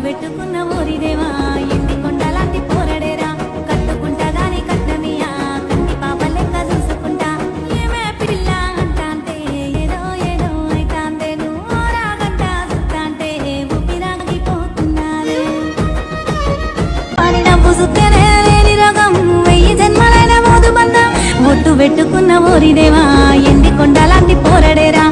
పెట్టుకున్న ఓరిదేవా ఎండి కొండలాంటి పోరడేరా కట్టుకుంటా గాని కట్నమియా కంటి పాప లెక్క చూసుకుంటా ఏమే పిల్ల అంటాంటే ఏదో ఏదో అయితాందే నువ్వు రాగంట చూస్తాంటే ఊపిరాగిపోతున్నారే వారి నవ్వు సుత్తేనే లేని రోగం 1000 జన్మలైన మోదు బంధం ఒట్టు పెట్టుకున్న ఓరిదేవా ఎండి కొండలాంటి పోరడేరా